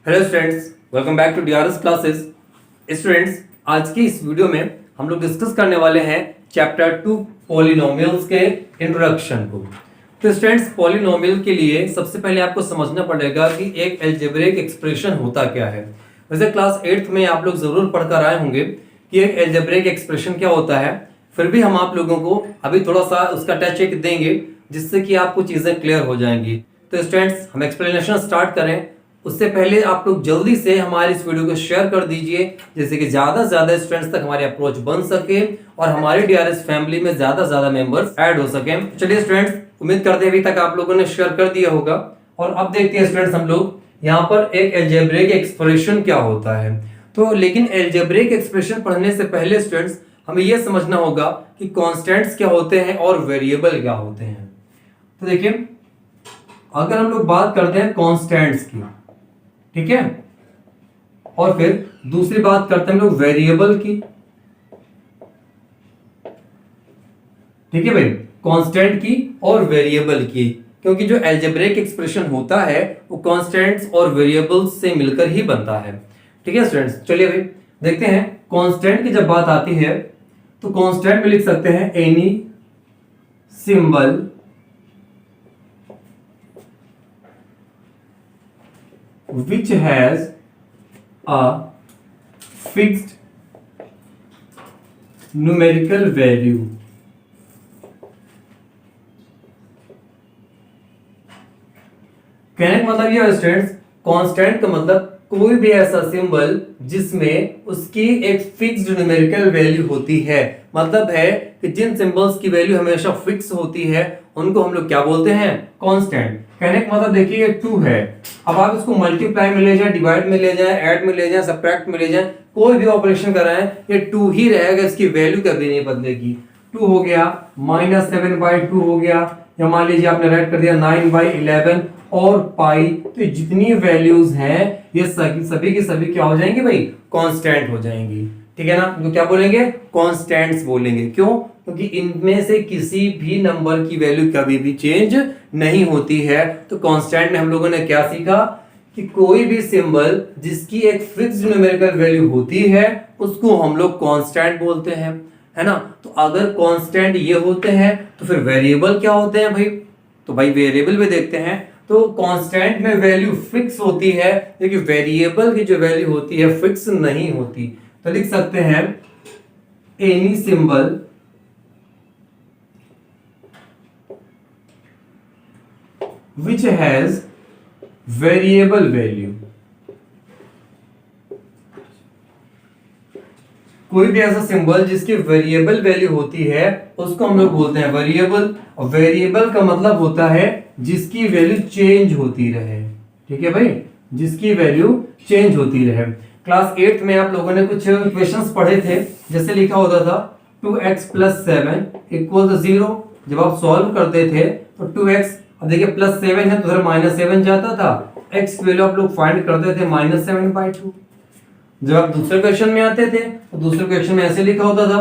Hello students, welcome back to DRS classes. Students, आज की इस वीडियो में हम लोग डिस्कस करने वाले हैं चैप्टर 2 पॉलिनोमियल्स के इंट्रोडक्शन को। तो स्टूडेंट्स, पॉलिनोमियल के लिए सबसे पहले आपको समझना पड़ेगा कि एक अलजेब्रिक एक्सप्रेशन होता क्या है। वैसे क्लास 8th में आप लोग जरूर पढ़कर आए होंगे कि एक अलजेब्रिक एक्सप्रेशन क्या होता है, फिर भी हम आप लोगों को अभी थोड़ा सा उसका टच एक देंगे जिससे कि आपको चीजें क्लियर हो जाएंगी। तो स्टूडेंट्स, हम एक्सप्लेनेशन स्टार्ट करें उससे पहले आप लोग जल्दी से हमारे इस वीडियो को शेयर कर दीजिए, जैसे कि ज्यादा से ज्यादा स्टूडेंट्स तक हमारी अप्रोच बन सके और हमारे डीआरएस फैमिली में ज्यादा से ज्यादा मेंबर्स ऐड हो सके। चलिए स्टूडेंट्स, उम्मीद करते हैं अभी तक आप लोगों ने शेयर कर दिया होगा। और अब देखते हैं स्टूडेंट्स, हम लोग यहाँ पर एक अलजेब्रिक एक्सप्रेशन क्या होता है। तो लेकिन अलजेब्रिक एक्सप्रेशन पढ़ने से पहले स्टूडेंट्स हमें यह समझना होगा कि कॉन्स्टेंट्स क्या होते हैं और वेरिएबल क्या होते हैं। तो देखिए, अगर हम लोग बात करते हैं कॉन्स्टेंट्स की, ठीक है, और फिर दूसरी बात करते हैं हम लोग वेरिएबल की, ठीक है भाई, कांस्टेंट की और वेरिएबल की, क्योंकि जो अलजेब्रिक एक्सप्रेशन होता है वो कांस्टेंट्स और वेरिएबल्स से मिलकर ही बनता है। ठीक है स्टूडेंट्स, चलिए भाई देखते हैं। कांस्टेंट की जब बात आती है तो कांस्टेंट में लिख सकते हैं any symbol which has a fixed numerical value। कहने का मतलब यह है स्टूडेंट्स, कांस्टेंट का मतलब कोई भी ऐसा सिंबल जिसमें उसकी एक फिक्स्ड न्यूमेरिकल वैल्यू होती है। मतलब है कि जिन सिंबल्स की वैल्यू हमेशा फिक्स होती है उनको हम लोग क्या बोलते हैं, कांस्टेंट। कहने का मतलब देखिए, ये 2 है, अब आप इसको मल्टीप्लाई में ले जाए, डिवाइड में ले जाए, ऐड में ले जाए, सब्ट्रैक्ट में ले जाए, कोई भी ऑपरेशन कराएं ये 2 ही रहेगा, इसकी वैल्यू कभी नहीं बदलेगी। 2 हो गया, -7/2 हो गया, या मान लीजिए आपने राइट कर दिया 9/11 और पाई। तो जितनी वैल्यूज हैं ये सभी की सभी क्या हो जाएंगे भाई, कांस्टेंट हो जाएंगी। ठीक है ना, तो क्या बोलेंगे, कांस्टेंट्स बोलेंगे। क्यों? क्योंकि इनमें से किसी भी नंबर की वैल्यू कभी भी चेंज नहीं होती है। तो कांस्टेंट में हम लोगों ने क्या सीखा कि कोई भी सिंबल जिसकी एक फिक्स्ड न्यूमेरिकल वैल्यू होती है उसको हम लोग कांस्टेंट बोलते हैं, है ना। तो अगर कांस्टेंट ये होते हैं तो फिर वेरिएबल क्या होते हैं भाई, तो भाई वेरिएबल में देखते हैं तो कांस्टेंट में वैल्यू फिक्स होती है, लेकिन वेरिएबल की जो वैल्यू होती है फिक्स नहीं होती। तो लिख सकते हैं any symbol which has variable value। कोई भी ऐसा सिंबल जिसकी वेरिएबल वैल्यू होती है उसको हम लोग बोलते हैं वेरिएबल। और वेरिएबल का मतलब होता है जिसकी वैल्यू चेंज होती रहे। ठीक है भाई, जिसकी वैल्यू चेंज होती रहे। क्लास 8th में आप लोगों ने कुछ इक्वेशंस पढ़े थे, जैसे लिखा होता था 2x + 7 = 0। जब आप सॉल्व करते थे तो 2x, अब देखिए +7 है तो उधर -7 जाता था, x की वैल्यू आप लोग फाइंड करते थे -7/2। जब आप दूसरे क्वेश्चन में आते थे तो दूसरे क्वेश्चन में ऐसे लिखा होता था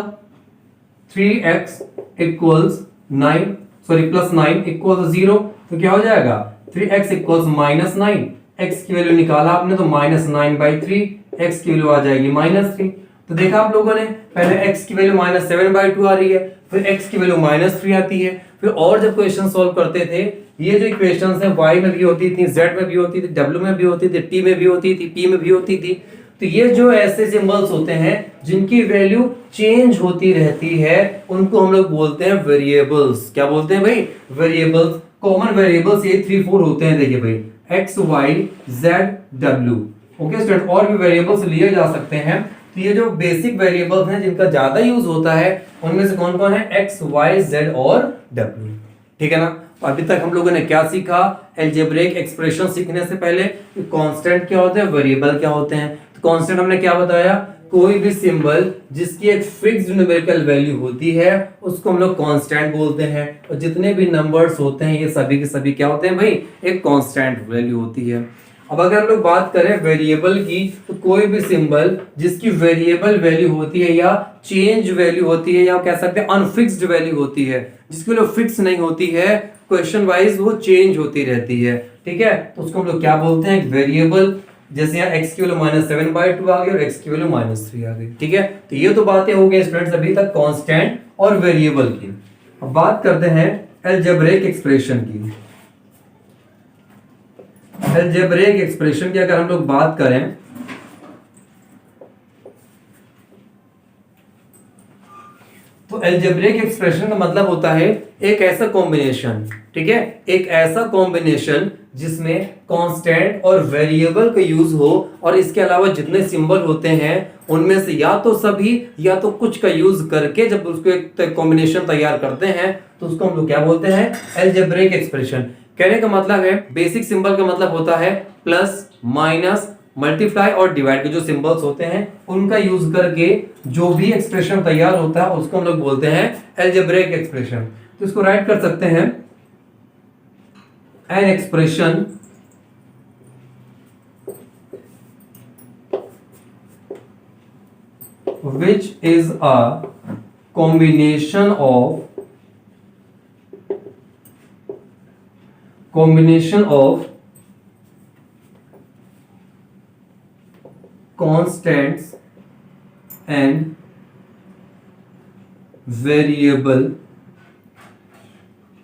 3x + 9 = 0। तो क्या हो जाएगा, 3x = -9, x की वैल्यू निकाला आपने तो -9/3, x की वैल्यू आ जाएगी -3। तो देखा आप लोगों ने, पहले x की वैल्यू -7/2 आ रही है, फिर x की वैल्यू -3 आती है। फिर और जब क्वेश्चन सॉल्व करते थे, ये जो इक्वेशंस हैं y में भी होती थी, z में भी होती थी, w में भी होती थी, t में भी होती थी, p में भी होती थी। तो ये जो ऐसे सिंबल्स होते हैं जिनकी वैल्यू चेंज होती रहती है उनको हम लोग बोलते हैं वेरिएबल्स। क्या बोलते हैं भाई, वेरिएबल्स। कॉमन वेरिएबल्स ये 3-4 होते हैं, देखिए भाई, x y z w। Okay student, और भी वेरिएबल्स लिए जा सकते हैं। तो ये जो बेसिक वेरिएबल्स हैं जिनका ज्यादा यूज होता है उनमें से कौन कौन है, x y z और w। ठीक है ना। अभी तक हम लोगों ने क्या सीखा, अलजेब्रिक एक्सप्रेशन सीखने से पहले कांस्टेंट क्या होते हैं, वेरिएबल क्या होते हैं। तो कांस्टेंट हमने क्या बताया, कोई भी सिंबल जिसकी एक फिक्स्ड न्यूमेरिकल वैल्यू होती है उसको हम लोग कांस्टेंट बोलते हैं। और जितने भी नंबर्स होते हैं ये सभी के सभी क्या होते हैं भाई, एक कांस्टेंट वैल्यू होती है। अब अगर हम लोग बात करें वेरिएबल की, तो कोई भी सिंबल जिसकी वेरिएबल वैल्यू होती है या चेंज वैल्यू होती है या कह सकते हैं अनफिक्स्ड वैल्यू होती है, जिसकी वैल्यू फिक्स नहीं होती है, क्वेश्चन वाइज वो चेंज होती रहती है। ठीक है, तो उसको हम लोग क्या बोलते हैं, वेरिएबल। जैसे यहाँ x की वैल्यू -7/2 आ गई और x की वैल्यू -3 आ गई। ठीक है, तो ये तो बातें हो गई स्टूडेंट्स अभी तक कांस्टेंट और वेरिएबल की। अब बात करते हैं अलजेब्रिक एक्सप्रेशन की। अलजेब्रिक एक्सप्रेशन की अगर हम लोग बात करें तो अलजेब्रिक एक्सप्रेशन का मतलब होता है एक ऐसा कॉम्बिनेशन, ठीक है, एक ऐसा कॉम्बिनेशन जिसमें कांस्टेंट और वेरिएबल का यूज हो और इसके अलावा जितने सिंबल होते हैं उनमें से या तो सभी या तो कुछ का यूज करके जब उसको एक कॉम्बिनेशन तैयार करते हैं तो उसको हम लोग क्या बोलते हैं, अलजेब्रिक एक्सप्रेशन। कहने का मतलब है बेसिक सिंबल का मतलब होता है प्लस माइनस मल्टीप्लाई और डिवाइड के जो सिंबल्स होते हैं उनका यूज करके जो भी एक्सप्रेशन तैयार होता है उसको हम लोग बोलते हैं अलजेब्रिक एक्सप्रेशन। तो इसको राइट कर सकते हैं an expression which is a combination of constants and variable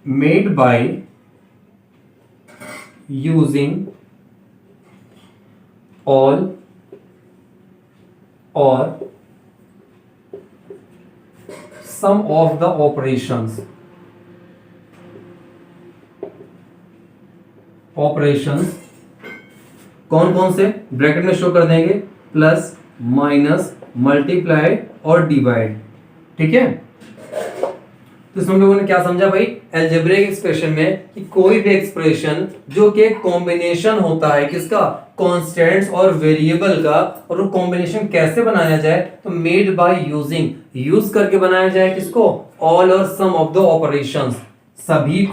made by using all or some of the operations कौन कौन से ब्रैकेट में शो कर देंगे, प्लस माइनस मल्टीप्लाई और डिवाइड। ठीक है, तो इसमें हम लोगों ने क्या समझा भाई, अलजेब्रिक एक्सप्रेशन में कि कोई भी एक्सप्रेशन जो कि कॉम्बिनेशन होता है किसका, कांस्टेंट्स और वेरिएबल का, और वो कॉम्बिनेशन कैसे बनाया जाए, तो मेड बाय यूजिंग, यूज करके बनाया जाए किसको, ऑल और सम ऑफ द ऑपरेशंस, सभी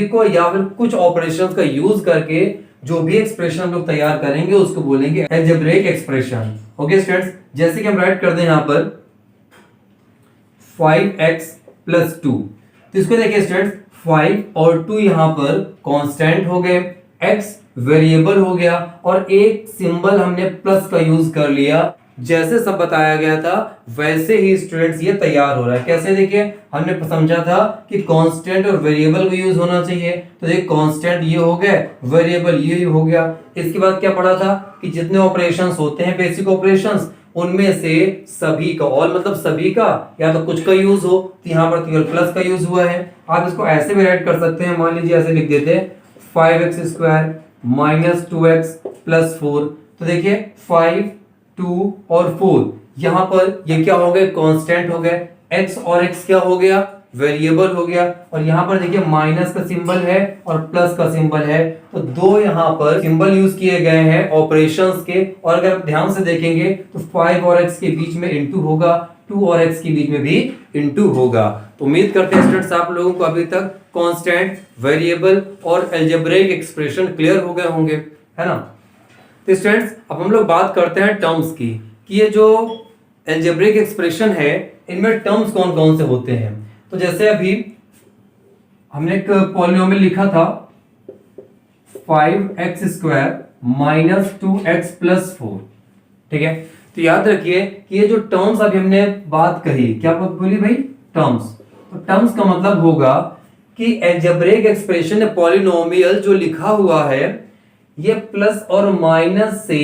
को या फिर कुछ ऑपरेशंस का यूज करके जो भी एक्सप्रेशन हम लोग तैयार करेंगे उसको बोलेंगे अलजेब्रिक एक्सप्रेशन। ओके स्टूडेंट्स, जैसे कि हम राइट कर दें यहां पर 5x + 2, तो इसको देखिए स्टूडेंट्स 5 और 2 यहां पर कांस्टेंट हो गए, x वेरिएबल हो गया और एक सिंबल हमने प्लस का यूज कर लिया। जैसे सब बताया गया था वैसे ही स्टूडेंट्स ये तैयार हो रहा है। कैसे, देखिए हमने समझा था कि कांस्टेंट और वेरिएबल का यूज होना चाहिए, तो देखिए कांस्टेंट ये हो गया, वेरिएबल ये हो गया। इसके बाद क्या पढ़ा था कि जितने ऑपरेशंस होते हैं बेसिक ऑपरेशंस उनमें से सभी का, और मतलब सभी का या तो कुछ का यूज हो, तो यहाँ पर केवल प्लस का यूज हुआ है। आप इसको ऐसे भी राइट कर सकते हैं, मान लीजिए ऐसे लिख देते हैं 5x² - 2x + 4, तो देखिए 5, 2 और 4 यहां पर ये क्या हो गए, कांस्टेंट हो गए, x और x क्या हो गया, वेरिएबल हो गया, और यहां पर देखिए माइनस का सिंबल है और प्लस का सिंबल है, तो दो यहां पर सिंबल यूज किए गए हैं ऑपरेशंस के। और अगर आप ध्यान से देखेंगे तो 5 और x के बीच में इनटू होगा, 2 और x के बीच में भी इनटू होगा। तो उम्मीद करते हैं स्टूडेंट्स आप लोगों को अभी तक कांस्टेंट, वेरिएबल और अलजेब्रिक एक्सप्रेशन क्लियर हो गए होंगे, है ना। तो स्टूडेंट्स अब हम लोग बात करते हैं टर्म्स की, कि ये जो अलजेब्रिक एक्सप्रेशन है इनमें टर्म्स कौन कौन से होते हैं। तो जैसे अभी हमने एक पॉलिनोमियल लिखा था 5x² - 2x + 4, ठीक है। तो याद रखिए कि ये जो टर्म्स अभी हमने बात कही, क्या बोली भाई, टर्म्स। तो टर्म्स का मतलब होगा कि अलजेब्रिक एक्सप्रेशन या पॉलिनोमियल जो लिखा हुआ है ये प्लस और माइनस से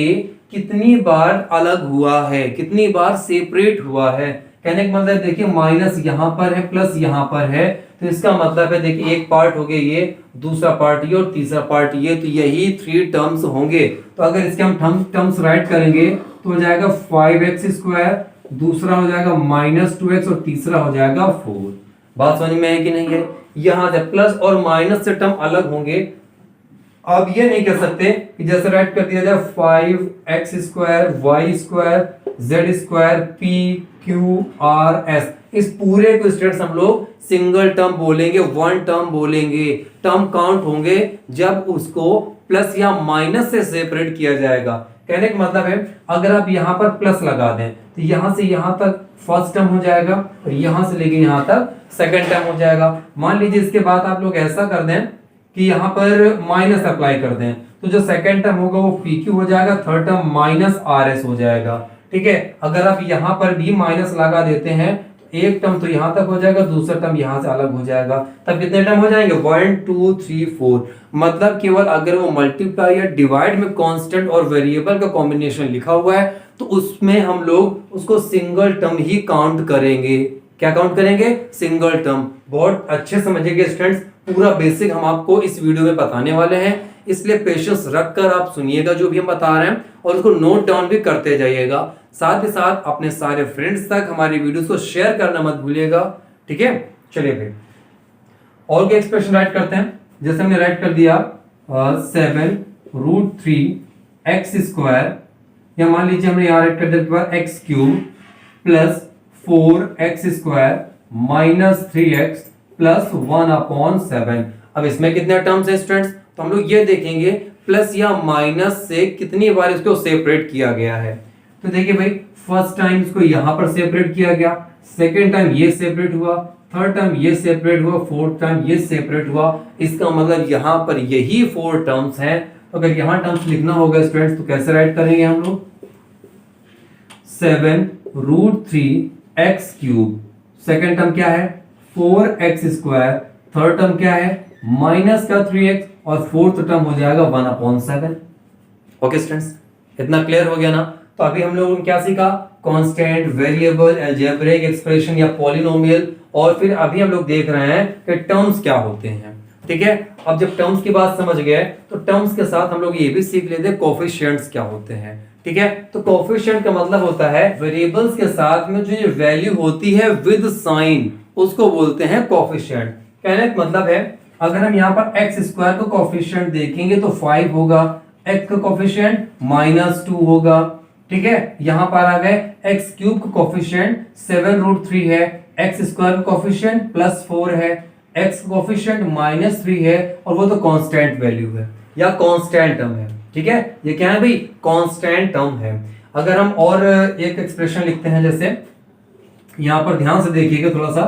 कितनी बार अलग हुआ है, कितनी बार सेपरेट हुआ है। कहने का मतलब देखिए माइनस यहां पर है, प्लस यहां पर है, तो इसका मतलब है देखिए एक पार्ट हो गया ये, दूसरा पार्ट ये और तीसरा पार्ट ये, तो यही 3 टर्म्स होंगे। तो अगर इसके हम टर्म्स राइट करेंगे तो हो जाएगा 5x², दूसरा हो जाएगा -2x और तीसरा हो जाएगा 4। बात समझ में है कि नहीं है। यहां से प्लस और माइनस से टर्म अलग होंगे। अब ये नहीं कह सकते कि जैसे राइट कर दिया जाए 5x² y² z² p q r s, इस पूरे को स्टूडेंट्स हम लोग सिंगल टर्म बोलेंगे, वन टर्म बोलेंगे। टर्म काउंट होंगे जब उसको प्लस या माइनस से सेपरेट किया जाएगा। कहने का मतलब है अगर आप यहाँ पर प्लस लगा दें तो यहां से यहां तक फर्स्ट टर्म हो जाएगा और यहां से लेके यहां तक सेकंड टर्म हो जाएगा। मान लीजिए इसके बाद आप लोग ऐसा कर दें कि यहां पर माइनस अप्लाई कर दें, तो जो सेकंड टर्म होगा वो पी क्यू हो जाएगा, third term minus R S हो जाएगा। ठीक है, अगर आप यहां पर भी माइनस लगा देते हैं तो एक टर्म तो यहां तक हो जाएगा, दूसरा टर्म यहां से अलग हो जाएगा, तब कितने टर्म हो जाएंगे 1 2 3 4। मतलब केवल अगर वो मल्टीप्लाई या डिवाइड में कांस्टेंट और वेरिएबल का कॉम्बिनेशन लिखा हुआ है तो उसमें हम लोग उसको सिंगल टर्म ही काउंट करेंगे। क्या काउंट करेंगे? Single term. बहुत अच्छे समझिएगा स्टूडेंट्स, पूरा बेसिक हम आपको इस वीडियो में बताने वाले हैं, इसलिए पेशेंस रखकर आप सुनिएगा जो भी हम बता रहे हैं और उसको नोट डाउन भी करते जाइएगा। साथ ही साथ अपने सारे फ्रेंड्स तक हमारी वीडियोस को शेयर करना मत भूलिएगा। ठीक है, चलिए फिर और क्या एक्सप्रेशन राइट करते हैं। जैसे हमने राइट कर दिया 7√3x², या मान लीजिए हमने यहाँ राइट कर दिया x³ plus 4x² minus 3x plus 1/7। अब इसमें कितने टर्म्स हैं स्टूडेंट्स? तो हम लोग ये देखेंगे प्लस या माइनस से कितनी बार इसको सेपरेट किया गया है। तो देखिए भाई, फर्स्ट टाइम इसको यहां पर सेपरेट किया गया, सेकेंड टाइम ये सेपरेट हुआ, थर्ड टाइम ये सेपरेट हुआ, फोर्थ टाइम ये सेपरेट हुआ। इसका मतलब यहां पर यही 4 टर्म्स हैं। तो अगर यहां टर्म्स लिखना होगा स्टूडेंट्स तो कैसे राइट करेंगे हम लोग? 7√3x³, सेकेंड टर्म क्या है 4x², थर्ड टर्म क्या है माइनस का 3x और फोर्थ टर्म हो जाएगा 1/7। ओके स्टूडेंट्स, इतना क्लियर हो गया ना? तो अभी हम लोगों ने क्या सीखा? कांस्टेंट, वेरिएबल, अलजेब्रिक एक्सप्रेशन या पॉलिनोमियल, और फिर अभी हम लोग देख रहे हैं कि टर्म्स क्या होते हैं। ठीक है, अब जब टर्म्स की बात समझ गए तो टर्म्स के साथ हम लोग ये भी सीख लेते हैं कोफिशिएंट्स क्या होते हैं। ठीक है, तो कोफिशिएंट का मतलब होता है वेरिएबल्स के साथ में जो वैल्यू होती है विद साइन, उसको बोलते हैं कोफिशिएंट। कहने का मतलब है अगर हम यहाँ पर x² का कोफिशिएंट देखेंगे तो 5 होगा, x का कोफिशिएंट -2 होगा। ठीक है, यहां पर आ गए x³ का कोफिशिएंट 7√3 है, x² का कोफिशिएंट +4 है, x का कोफिशिएंट -3 है, और वो तो कांस्टेंट वैल्यू है या कांस्टेंट टर्म है। ठीक है, ये क्या है भाई? कांस्टेंट टर्म है। अगर हम और एक एक्सप्रेशन लिखते हैं, जैसे यहां पर ध्यान से देखिएगा थोड़ा सा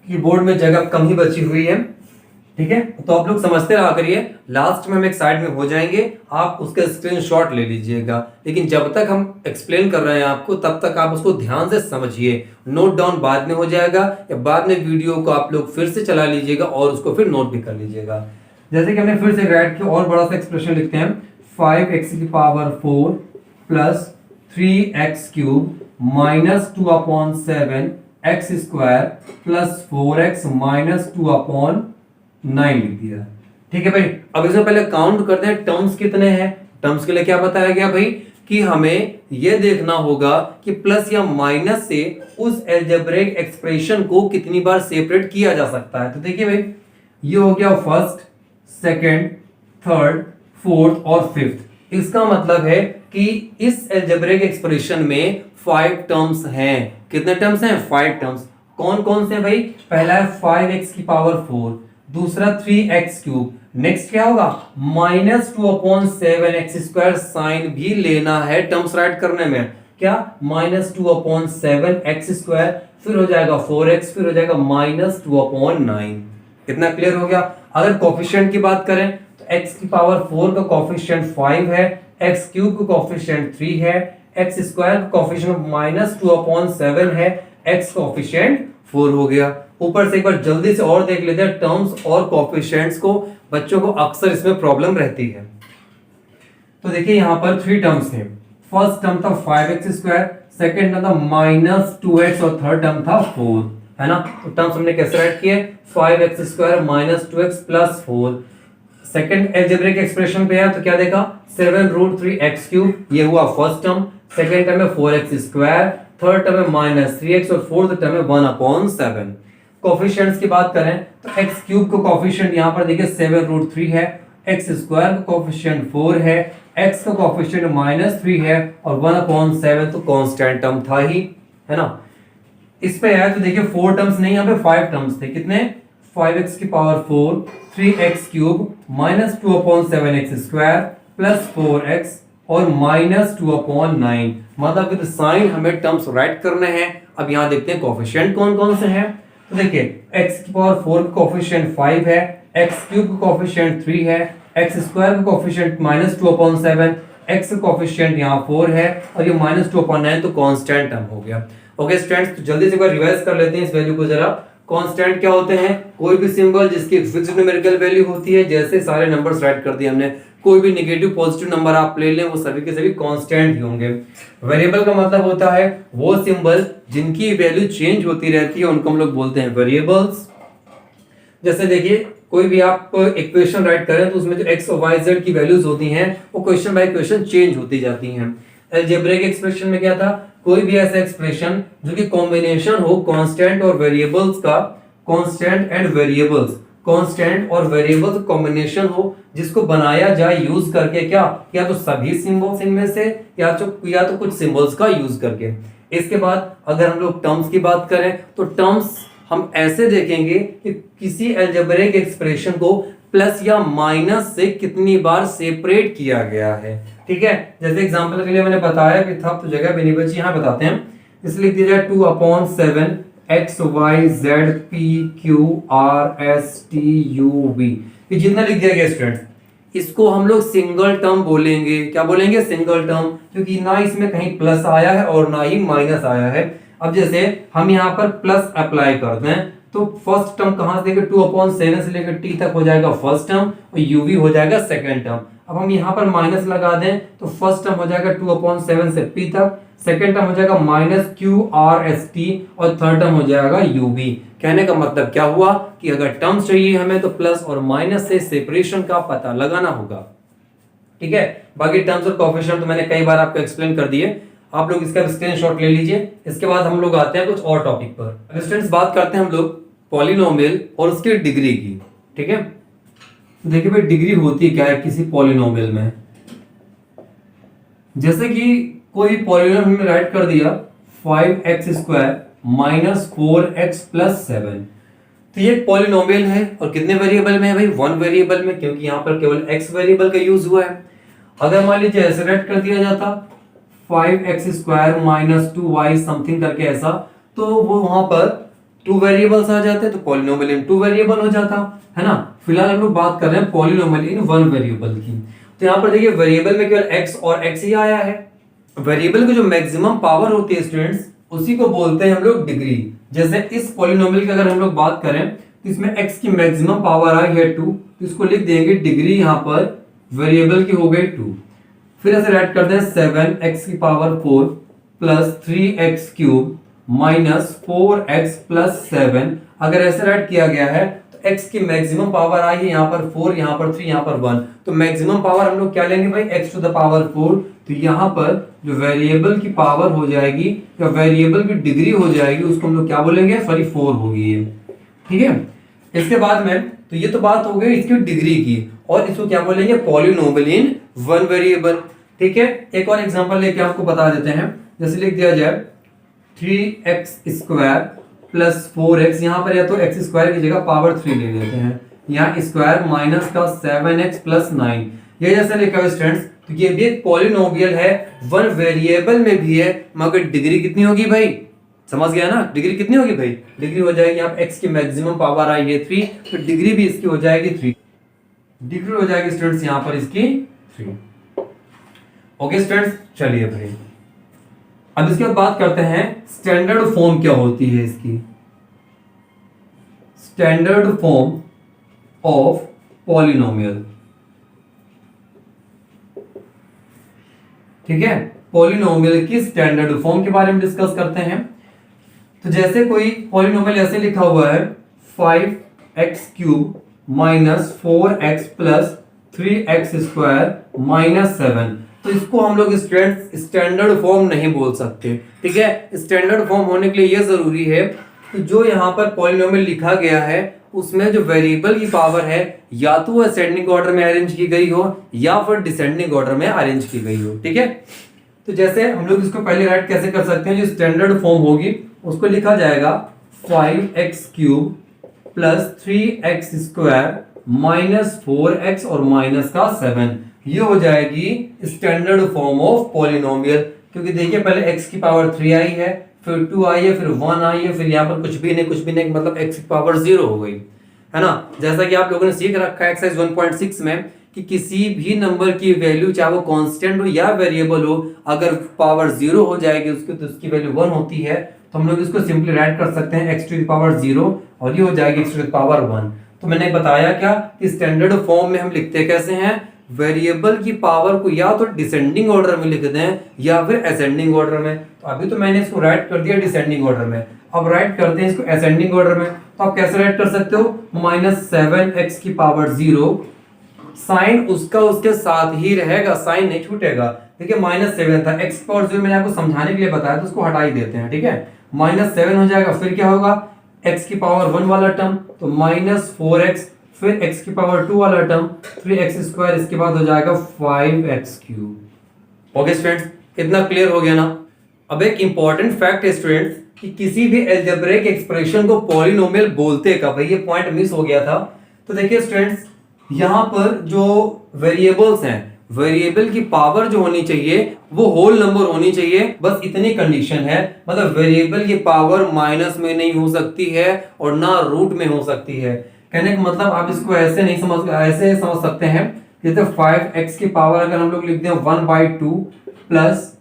कि बोर्ड में जगह कम ही बची हुई है। ठीक है, तो आप लोग समझते रहा करिए, लास्ट में हम एक साइड में हो जाएंगे, आप उसका स्क्रीनशॉट ले लीजिएगा। लेकिन जब तक हम एक्सप्लेन कर रहे हैं आपको तब तक आप उसको ध्यान से समझिए, नोट डाउन बाद में हो जाएगा या बाद में वीडियो को आप लोग फिर से चला लीजिएगा और उसको फिर नोट भी कर लीजिएगा। जैसे कि हमने फिर से राइट किया और बड़ा सा एक्सप्रेशन लिखते हैं 5x⁴ plus 3x³ minus 2/7 x² plus 4x minus 2/9 लिख दिया। ठीक है भाई, अब इससे पहले काउंट करते हैं टर्म्स कितने हैं। टर्म्स के लिए क्या बताया गया भाई कि हमें यह देखना होगा कि प्लस या माइनस से उस अलजेब्रिक एक्सप्रेशन को कितनी बार सेपरेट किया जा सकता है। तो देखिए भाई, ये हो गया फर्स्ट, सेकंड, थर्ड, फोर्थ और फिफ्थ। इसका मतलब है कि इस अलजेब्रिक एक्सप्रेशन में 5 टर्म्स हैं। कितने टर्म्स हैं? 5 टर्म्स। कौन कौन से भाई? पहला है 5x⁴, दूसरा 3x³, नेक्स्ट क्या होगा -2/7x², साइन भी लेना है टर्म्स राइट करने में। क्या? -2/7x², फिर हो जाएगा 4x, फिर हो जाएगा -2/9। कितना क्लियर हो गया? अगर कोफिशिएंट की बात करें तो x⁴ का कोफिशिएंट 5 है, x³ का कोफिशिएंट 3 है, x² का कोफिशिएंट -2/7 है, x कोफिशिएंट 4 हो गया। ऊपर से एक बार जल्दी से और देख लेते हैं टर्म्स और कोफिशिएंट्स को, बच्चों को अक्सर इसमें प्रॉब्लम रहती है। तो देखिए यहाँ पर 3 टर्म्स थे। फर्स्ट टर्म था 5x², सेकंड टर्म था -2x और थर्ड टर्म था 4, है ना। तो टर्म्स हमने कैसे राइट किए? 5x² -2x + 4। Second algebraic expression पे है तो क्या देखा? 7√3x³, ये हुआ फर्स्ट टर्म। सेकंड टर्म है 4x², थर्ड टर्म है -3x और फोर्थ टर्म है 1/7। कोफिशिएंट्स की बात करें तो x³ का कोफिशिएंट यहाँ पर देखिए 7√3 है, x² का कोफिशिएंट 4 है, x का कोफिशिएंट -3 है और 1/7 तो कांस्टेंट टर्म था ही, है ना। इस पे है तो देखिए 4 टर्म्स नहीं, यहाँ पे 5 टर्म्स थे। कितने? 5x⁴, 3x³ -2/7x² plus 4x और -2/9। मतलब विद साइन हमें टर्म्स राइट करने हैं। अब यहाँ देखते हैं कोफिशिएंट कौन कौन से हैं। तो देखिए x⁴ का कोफिशिएंट 5 है, x³ का कोफिशिएंट 3 है, एक्स स्क्वायर का कोफिशिएंट -2/7, एक्स का कोफिशिएंट यहाँ 4 है और ये -2/9 तो कांस्टेंट टर्म हो गया। ओके स्टूडेंट्स, तो जल्दी से एक बार रिवाइज कर लेते हैं इस वैल्यू को जरा। कांस्टेंट क्या होते हैं? कोई भी सिंबल जिसकी फिक्स्ड न्यूमेरिकल वैल्यू होती है, जैसे सारे नंबर्स राइट कर दिए हमने, कोई भी नेगेटिव पॉजिटिव नंबर आप ले लें वो सभी के सभी कांस्टेंट ही होंगे। वेरिएबल का मतलब होता है वो सिंबल जिनकी वैल्यू चेंज होती रहती है, उनको हम लोग बोलते हैं वेरिएबल्स। जैसे देखिए, कोई भी आप इक्वेशन राइट करें तो उसमें जो एक्स और वाई जेड की वैल्यूज होती हैं वो क्वेश्चन बाय क्वेश्चन चेंज होती जाती हैं। अलजेब्रिक एक्सप्रेशन में क्या था? कोई भी ऐसा एक्सप्रेशन जो कि कॉम्बिनेशन हो कांस्टेंट और वेरिएबल्स का, कांस्टेंट एंड वेरिएबल्स, कांस्टेंट और वेरिएबल्स कॉम्बिनेशन हो, जिसको बनाया जाए यूज करके क्या, या तो सभी सिंबल्स इनमें से या तो कुछ सिंबल्स का यूज करके। इसके बाद अगर हम लोग टर्म्स की बात करें तो टर्म्स हम ऐसे देखेंगे कि किसी अलजेब्रिक एक्सप्रेशन को प्लस या माइनस से कितनी बार सेपरेट किया गया है। ठीक है, जैसे एग्जांपल के लिए मैंने बताया कि था तो जगह भी नहीं बची, यहां बताते हैं। इसलिए लिख दिया 2/7 X Y Z P Q R S T U V, ये जितना लिख दिया गया स्टूडेंट्स, इसको हम लोग सिंगल टर्म बोलेंगे। क्या बोलेंगे? सिंगल टर्म, क्योंकि ना इसमें कहीं प्लस आया है और ना ही माइनस आया है। अब जैसे हम यहाँ पर प्लस अप्लाई करते हैं तो फर्स्ट टर्म कहां से लेकर 2/7 से लेकर टी तक हो जाएगा फर्स्ट टर्म और यूवी हो जाएगा सेकंड टर्म। अब हम यहाँ पर माइनस लगा दें तो फर्स्ट टर्म हो जाएगा 2/7 से पी तक, सेकंड टर्म हो जाएगा minus Q R S T और थर्ड टर्म हो जाएगा यूवी। कहने का मतलब क्या हुआ कि अगर टर्म्स चाहिए हमें तो प्लस और माइनस से सेपरेशन का पता लगाना होगा। ठीक है, बाकी टर्म्स और कोएफिशिएंट तो मैंने कई बार आपको एक्सप्लेन कर दिए, आप लोग इसका स्क्रीनशॉट ले लीजिए। इसके बाद हम लोग आते हैं कुछ और टॉपिक पर। स्टूडेंट्स, बात करते हैं हम लोग पॉलिनोमियल और उसकी डिग्री की। ठीक है, देखिए भाई डिग्री होती क्या है किसी पॉलिनोमियल में। जैसे कि कोई पॉलिनोमियल हमने राइट कर दिया 5x² माइनस 4x प्लस 7, तो ये पॉलिनोमियल है और कितने वेरिएबल में है भाई? 1 वेरिएबल में, क्योंकि यहाँ पर केवल x वेरिएबल का यूज हुआ है। अगर मान लीजिए ऐसे राइट कर दिया जाता 5x² माइनस 2y समथिंग करके ऐसा, तो वो वहां पर 2 वेरिएबल्स आ जाते तो पॉलिनोमियल इन 2 वेरिएबल हो जाता, है ना। फिलहाल हम लोग बात कर रहे हैं पॉलिनोमियल इन 1 वेरिएबल की। तो यहाँ पर देखिए वेरिएबल में केवल x और x ही आया है। वेरिएबल की जो मैक्सिमम पावर होती है स्टूडेंट्स, उसी को बोलते हैं हम लोग डिग्री। जैसे इस पॉलिनोमियल की अगर हम लोग बात करें तो इसमें x की मैक्सिमम पावर आई है 2, तो इसको लिख देंगे डिग्री यहाँ पर वेरिएबल की हो गई 2। फिर ऐसे राइट करते हैं 7x की power 4 plus 3x cube minus 4x plus 7। अगर ऐसे राइट किया गया है तो x की मैक्सिमम पावर आई है यहाँ पर 4, यहाँ पर 3, यहाँ पर 1, तो मैक्सिमम पावर हम लोग क्या लेंगे भाई? x to the power 4। तो यहाँ पर जो वेरिएबल की पावर हो जाएगी या वेरिएबल की डिग्री हो जाएगी उसको हम लोग क्या बोलेंगे? सॉरी 4 होगी ये। ठीक है, इसके बाद में तो ये तो बात हो गई इसकी डिग्री की, और इसको क्या बोलेंगे? पॉलिनोमियल इन 1 वेरिएबल। ठीक है, एक और एग्जांपल लेके आपको बता देते हैं। जैसे लिख दिया जाए 3x² प्लस 4x, यहाँ पर या तो x² की जगह पावर 3 ले लेते हैं, यहाँ स्क्वायर माइनस का 7x प्लस 9। ये जैसे लिखा है स्टूडेंट्स, तो ये भी एक पॉलिनोमियल है, 1 वेरिएबल में भी है, मगर डिग्री कितनी होगी भाई? समझ गया ना? डिग्री कितनी होगी भाई? डिग्री हो जाएगी, आप x की मैक्सिमम पावर आई है 3, तो डिग्री भी इसकी हो जाएगी 3। डिग्री हो जाएगी स्टूडेंट्स यहाँ पर इसकी 3। ओके स्टूडेंट्स, चलिए भाई अब इसके बाद बात करते हैं स्टैंडर्ड फॉर्म क्या होती है इसकी। Standard form of polynomial. ठीक है, पॉलिनोमियल की स्टैंडर्ड फॉर्म के बारे में डिस्कस करते हैं। तो जैसे कोई पॉलिनोमियल ऐसे लिखा हुआ है 5x³ minus 4x plus 3x² minus 7, तो इसको हम लोग स्टैंडर्ड फॉर्म नहीं बोल सकते। ठीक है, स्टैंडर्ड फॉर्म होने के लिए यह जरूरी है कि जो यहाँ पर पॉलिनोमियल लिखा गया है उसमें जो वेरिएबल की पावर है या तो असेंडिंग ऑर्डर में अरेंज की गई हो या फिर डिसेंडिंग ऑर्डर में अरेंज की गई हो। ठीक है, तो जैसे हम लोग इसको पहले राइट कैसे कर सकते हैं? जो स्टैंडर्ड फॉर्म होगी उसको लिखा जाएगा 5x³ plus 3x² minus 4x और माइनस का 7, ये हो जाएगी स्टैंडर्ड फॉर्म ऑफ पॉलिनोमियल। क्योंकि देखिए पहले x की पावर 3 आई है, फिर 2 आई है, फिर 1 आई है, फिर यहाँ पर कुछ भी नहीं, मतलब x की पावर 0 हो गई, है ना। जैसा कि आप लोगों ने सीख रखा है एक्सरसाइज 1.6 में कि किसी भी नंबर की वैल्यू चाहे वो कांस्टेंट हो या वेरिएबल हो, अगर पावर 0 हो जाएगी उसकी तो उसकी वैल्यू 1 होती है। तो हम लोग इसको सिंपली राइट कर सकते हैं x टू द पावर 0 और ये हो जाएगी x टू द पावर 1। तो मैंने बताया क्या कि स्टैंडर्ड फॉर्म में हम लिखते कैसे हैं, वेरिएबल की पावर को या तो डिसेंडिंग ऑर्डर में लिखते हैं या फिर असेंडिंग ऑर्डर में। तो अभी तो मैंने इसको राइट कर दिया डिसेंडिंग ऑर्डर में, अब राइट करते हैं इसको असेंडिंग ऑर्डर में। तो आप कैसे राइट कर सकते हो, -7x की पावर 0, साइन उसका उसके साथ ही रहेगा, साइन नहीं छूटेगा। देखिए -7 था, x पावर 0 मैंने आपको समझाने के लिए बताया तो उसको हटा ही देते हैं, ठीक है। -7 हो जाएगा, फिर क्या होगा x की पावर 1 वाला टर्म, तो -4x, फिर x की पावर 2 वाला टर्म, फिर x स्क्वायर, इसके बाद हो जाएगा 5x क्यूब। ओके स्टूडेंट्स, इतना क्लियर हो गया ना। अब एक इंपॉर्टेंट फैक्ट है स्टूडेंट्स कि किसी भी अलजेब्रिक एक्सप्रेशन को पॉलिनोमियल बोलते कब, ये पॉइंट मिस हो गया था। तो देखिए स्टूडेंट्स, यहां पर जो वेरिएबल्स हैं, वेरिएबल की पावर जो होनी चाहिए वो होल नंबर होनी चाहिए, बस इतनी कंडीशन है। मतलब वेरिएबल की पावर माइनस में नहीं हो सकती है और ना रूट में हो सकती है। कहने का मतलब आप इसको ऐसे नहीं समझ, ऐसे समझ सकते हैं जैसे 5x की पावर अगर हम लोग लिख दें 1/2 प्लस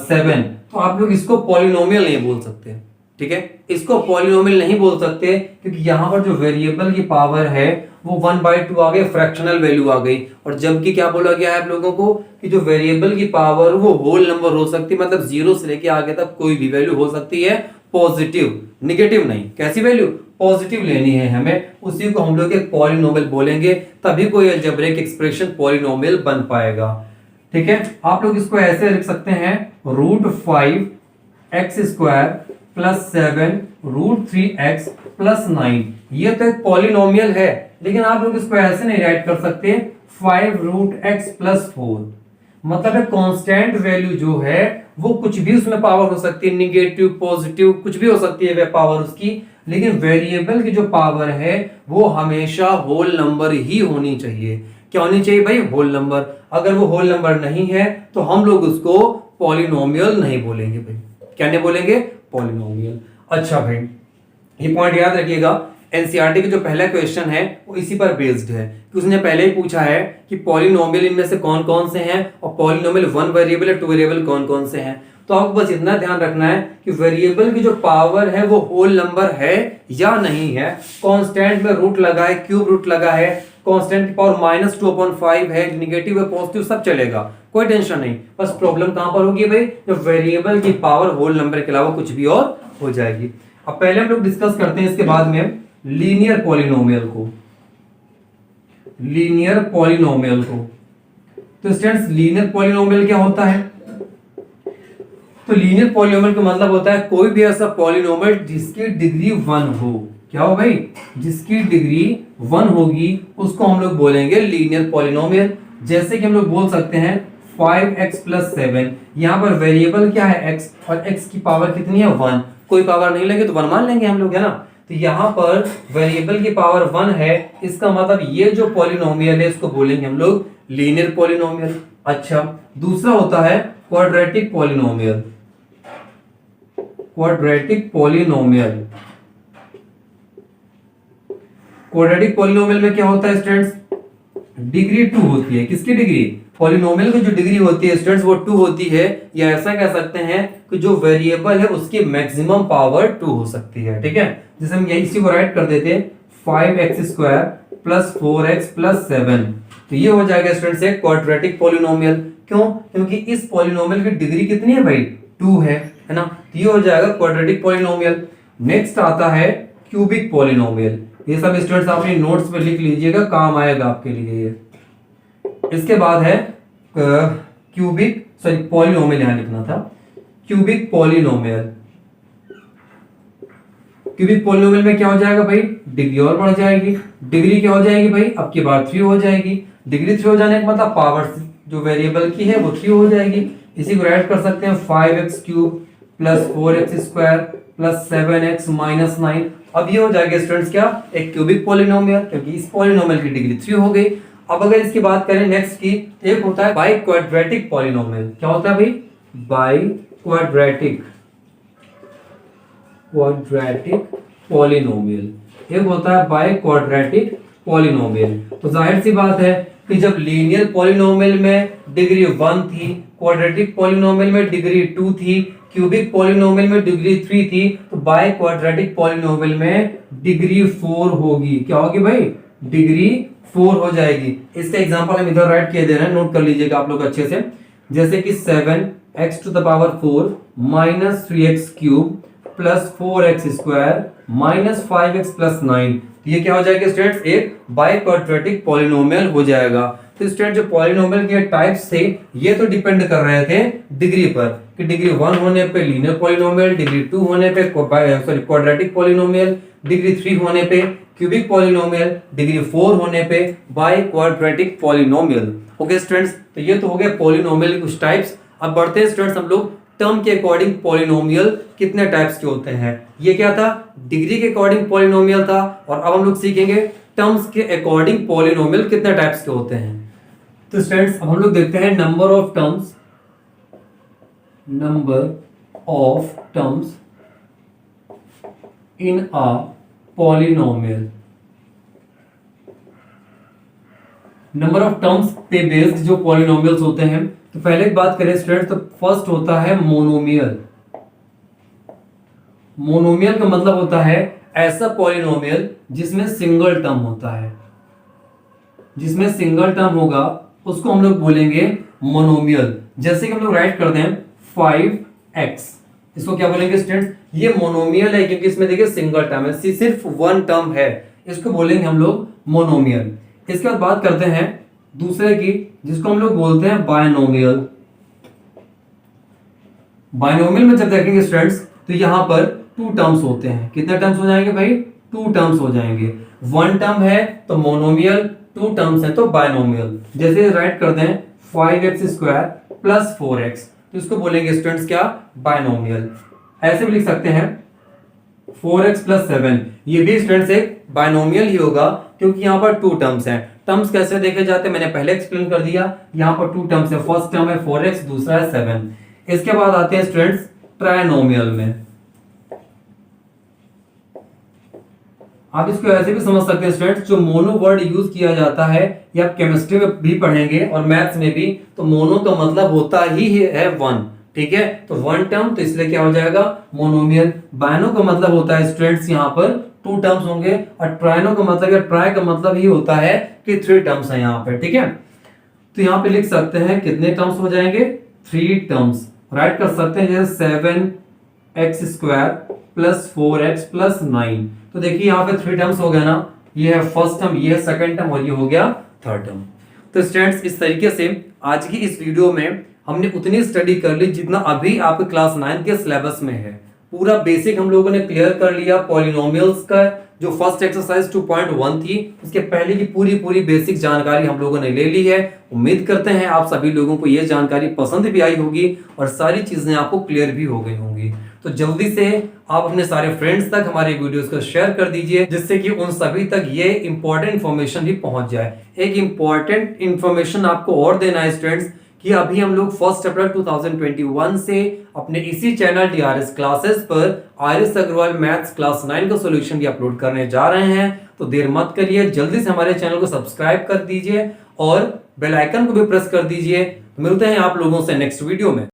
7, तो आप लोग इसको पॉलिनोमियल नहीं बोल सकते, ठीक है। इसको पॉलिनोमियल नहीं बोल सकते क्योंकि यहां पर जो वेरिएबल की पावर है वो 1/2 आ गई, फ्रैक्शनल वैल्यू आ गई। और जबकि क्या बोला गया है आप लोगों को कि जो वेरिएबल की पावर वो होल नंबर हो सकती है, मतलब 0 से लेके आगे तक कोई भी वैल्यू हो सकती है, पॉजिटिव, नेगेटिव नहीं। कैसी वैल्यू, पॉजिटिव लेनी है हमें, उसी को हम लोग एक पॉलिनोमियल बोलेंगे, तभी कोई अलजेब्रिक एक्सप्रेशन पॉलिनोमियल बन पाएगा, ठीक है। आप लोग इसको ऐसे लिख सकते हैं √5x² + 7 √3x + 9। ये तो एक पॉलिनोमियल है, लेकिन आप लोग इसको ऐसे नहीं राइट कर सकते 5√x + 4। मतलब है कांस्टेंट वैल्यू जो है वो कुछ भी उसमें पावर हो सकती है, निगेटिव पॉजिटिव कुछ भी हो सकती है वे पावर उसकी, लेकिन वेरिएबल की जो पावर है वो हमेशा होल नंबर ही होनी चाहिए। क्या होनी चाहिए भाई, होल नंबर। अगर वो होल नंबर नहीं है तो हम लोग उसको पॉलिनोमियल नहीं बोलेंगे भाई। क्या नहीं बोलेंगे, पॉलिनोमियल। अच्छा भाई, ये पॉइंट याद रखिएगा, एनसीईआरटी का जो पहला क्वेश्चन है वो इसी पर बेस्ड है कि उसने पहले ही पूछा है कि पॉलिनोमियल इनमें से कौन कौन से हैं और पॉलिनोमियल 1 वेरिएबल या 2 वेरिएबल कौन कौन से हैं। तो आपको बस इतना ध्यान रखना है कि वेरिएबल की जो पावर है वो होल नंबर है या नहीं है। कांस्टेंट में रूट लगा है, क्यूब रूट लगा है, कांस्टेंट की पावर -2/5 है, नेगेटिव है, पॉजिटिव सब चलेगा, कोई टेंशन नहीं। बस प्रॉब्लम कहां पर होगी भाई, जब वेरिएबल की पावर होल नंबर के अलावा कुछ भी और हो जाएगी। अब पहले हम लोग डिस्कस करते हैं इसके बाद में लीनियर पॉलिनोमियल को, लीनियर पॉलिनोमियल को। तो स्टूडेंट्स, लीनियर पॉलिनोमियल क्या होता है, तो लीनियर पॉलिनोमियल का मतलब होता है कोई भी ऐसा पॉलिनोमियल जिसकी डिग्री 1 हो। क्या हो भाई, जिसकी डिग्री 1 होगी उसको हम लोग बोलेंगे लीनियर पॉलिनोमियल। जैसे कि हम लोग बोल सकते हैं 5x + 7, यहां पर वेरिएबल क्या है x और x की पावर कितनी है 1, कोई पावर नहीं लेंगे तो 1 मान लेंगे हम लोग, है ना। तो यहां पर वेरिएबल की पावर 1 है, इसका मतलब ये जो पॉलिनोमियल है इसको बोलेंगे हम लोग लीनियर पॉलिनोमियल। अच्छा, दूसरा होता है quadratic polynomial, quadratic polynomial. Quadratic polynomial में क्या होता है स्टूडेंट्स, डिग्री 2 होती है। किसकी डिग्री, पॉलिनोमियल की जो डिग्री होती है स्टूडेंट्स वो 2 होती है, या ऐसा कह सकते हैं कि जो वेरिएबल है उसकी मैक्सिमम पावर 2 हो सकती है, ठीक है। जैसे हम यही इसी को राइट कर देते हैं 5x² + 4x + 7, तो ये हो जाएगा स्टूडेंट्स एक क्वाड्रेटिक पॉलिनोमियल। क्यों, क्योंकि इस पॉलिनोमियल की डिग्री कितनी है भाई, 2 है ना। तो ये हो जाएगा क्वाड्रेटिक पॉलिनोमियल। नेक्स्ट आता है क्यूबिक पॉलिनोमियल। ये सब स्टूडेंट्स अपनी नोट्स पे लिख लीजिएगा, काम आएगा आपके लिए ये। इसके बाद है क्यूबिक, सॉरी पॉलिनोमियल यहां लिखना था, क्यूबिक पॉलिनोमियल। क्यूबिक पॉलिनोमियल में क्या हो जाएगा भाई, डिग्री और बढ़ जाएगी। डिग्री क्या हो जाएगी भाई, अब की बार 3 हो जाएगी। डिग्री 3 हो जाने का मतलब पावर जो वेरिएबल की है वो 3 हो जाएगी। इसी को राइट कर सकते हैं 5x³ + 4x² + 7x - 9। अब ये हो जाएगा स्टूडेंट्स क्या, एक क्यूबिक पॉलिनोमियल, क्योंकि इस पॉलिनोमियल की डिग्री 3 हो गई। अब अगर इसकी बात करें नेक्स्ट की, एक होता है बाई क्वाड्रेटिक पॉलिनोमियल। क्या होता है भाई, बाई क्वाड्रेटिक, क्वाड्रेटिक पॉलिनोमियल। एक होता है बाई क्वाड्रेटिक पॉलिनोमियल। तो जाहिर सी बात है कि जब लीनियर पॉलिनोमियल में डिग्री 1 थी, क्वाड्रेटिक पॉलिनोमियल में डिग्री 2 थी, क्यूबिक पॉलिनोमियल में डिग्री 3 थी, तो बाय क्वाड्रेटिक पॉलिनोमियल में डिग्री 4 होगी। क्या होगी भाई? डिग्री 4 हो जाएगी। इसका एग्जांपल हम इधर राइट किए दे रहे हैं, नोट कर लीजिएगा आप लोग अच्छे से। जैसे कि 7x to the power 4 minus 3x cube plus 4x square minus 5x plus 9। ये क्या हो जाएगा स्टूडेंट्स? एक बाय क्वाड्रेटिक पॉलिनोमियल हो जाएगा। तो स्टूडेंट जो पॉलिनोमियल के टाइप्स थे ये तो डिपेंड कर रहे थे डिग्री पर, कि डिग्री 1 होने पे लीनियर पॉलिनोमियल, डिग्री 2 होने पे क्वाड्रेटिक पॉलिनोमियल, डिग्री 3 होने पे क्यूबिक पॉलिनोमियल, डिग्री 4 होने पे by quadratic polynomial. Okay students, तो ये तो हो गए पॉलिनोमियल के कुछ टाइप्स। अब बढ़ते हैं स्टूडेंट्स हम लोग टर्म के अकॉर्डिंग पॉलिनोमियल कितने टाइप्स के होते हैं। ये क्या था? डिग्री के अकॉर्डिंग पॉलिनोमियल था, और अब हम लोग सीखेंगे टर्म्स के अकॉर्डिंग पॉलिनोमियल कितने टाइप्स के होते हैं। तो स्टूडेंट्स अब हम लोग देखते हैं number of terms in a polynomial. Number of terms पे बेस्ड जो पॉलिनोमियल्स होते हैं, तो पहले एक बात करें स्टूडेंट, तो फर्स्ट होता है मोनोमियल। मोनोमियल का मतलब होता है ऐसा पॉलिनोमियल जिसमें सिंगल टर्म होता है। जिसमें सिंगल टर्म होगा उसको हम लोग बोलेंगे मोनोमियल। जैसे कि हम लोग राइट करते हैं 5x, इसको क्या बोलेंगे स्टूडेंट्स? ये मोनोमियल है क्योंकि इसमें देखिए सिंगल टर्म है, सिर्फ वन टर्म है, इसको बोलेंगे हम लोग मोनोमियल। इसके बाद बात करते हैं दूसरे की, जिसको हम लोग बोलते हैं बायनोमियल। बायनोमियल में जब देखेंगे स्टूडेंट्स तो यहां पर 2 टर्म्स होते हैं। कितने टर्म्स हो जाएंगे भाई? 2 टर्म्स हो जाएंगे। 1 टर्म है तो मोनोमियल, 2 टर्म्स है तो बायनोमियल। जैसे राइट करते हैं 5x स्क्वायर प्लस 4x, तो इसको बोलेंगे स्टूडेंट्स क्या? बायनोमियल। ऐसे भी लिख सकते हैं 4x प्लस 7, ये भी स्टूडेंट्स एक बायनोमियल ही होगा क्योंकि यहाँ पर 2 टर्म्स हैं। टर्म्स कैसे देखे जाते हैं मैंने पहले एक्सप्लेन कर दिया। यहाँ पर 2 टर्म्स है, फर्स्ट टर्म है 4x, दूसरा है 7। इसके बाद आते हैं स्टूडेंट्स ट्राइनोमियल में। आप इसको ऐसे भी समझ सकते हैं स्टूडेंट्स, जो मोनो वर्ड यूज किया जाता है, या आप केमिस्ट्री में भी पढ़ेंगे और मैथ्स में भी, तो मोनो का मतलब होता ही है 1। ठीक है, तो 1 टर्म, तो इसलिए क्या हो जाएगा? मोनोमियल। बायनो का मतलब होता है स्टूडेंट्स यहाँ पर 2 टर्म्स होंगे, और ट्राइनो का मतलब, या ट्राई का मतलब ही होता है कि 3 टर्म्स है यहाँ पे। ठीक है, तो यहाँ पे लिख सकते हैं कितने टर्म्स हो जाएंगे? 3 टर्म्स। राइट कर सकते हैं जैसे 7x square plus 4x plus 9। तो देखिए यहाँ पे 3 टर्म्स हो गया ना, ये है फर्स्ट टर्म, ये है सेकंड टर्म, और ये हो गया थर्ड टर्म। तो स्टूडेंट्स इस तरीके से आज की इस वीडियो में हमने उतनी स्टडी कर ली जितना अभी आपके क्लास 9 के सिलेबस में है। पूरा बेसिक हम लोगों ने क्लियर कर लिया। पॉलिनोमियल्स का जो फर्स्ट एक्सरसाइज 2.1 थी, उसके पहले की पूरी बेसिक जानकारी हम लोगों ने ले ली है। उम्मीद करते हैं आप सभी लोगों को ये जानकारी पसंद भी आई होगी और सारी चीजें आपको क्लियर भी हो गई होंगी। तो जल्दी से आप अपने सारे फ्रेंड्स तक हमारे वीडियोस को शेयर कर दीजिए, जिससे कि उन सभी तक ये इंपॉर्टेंट इंफॉर्मेशन भी पहुंच जाए। एक इंपॉर्टेंट इंफॉर्मेशन आपको और देना है स्टूडेंट्स, कि अभी हम लोग 1 अप्रैल 2021 से अपने इसी चैनल DRS क्लासेस पर आर्यस अग्रवाल मैथ्स क्लास 9 का सॉल्यूशन भी अपलोड करने जा रहे हैं। तो देर मत करिए, जल्दी से हमारे चैनल को सब्सक्राइब कर दीजिए और बेल आइकन को भी प्रेस कर दीजिए। मिलते हैं आप लोगों से नेक्स्ट वीडियो में।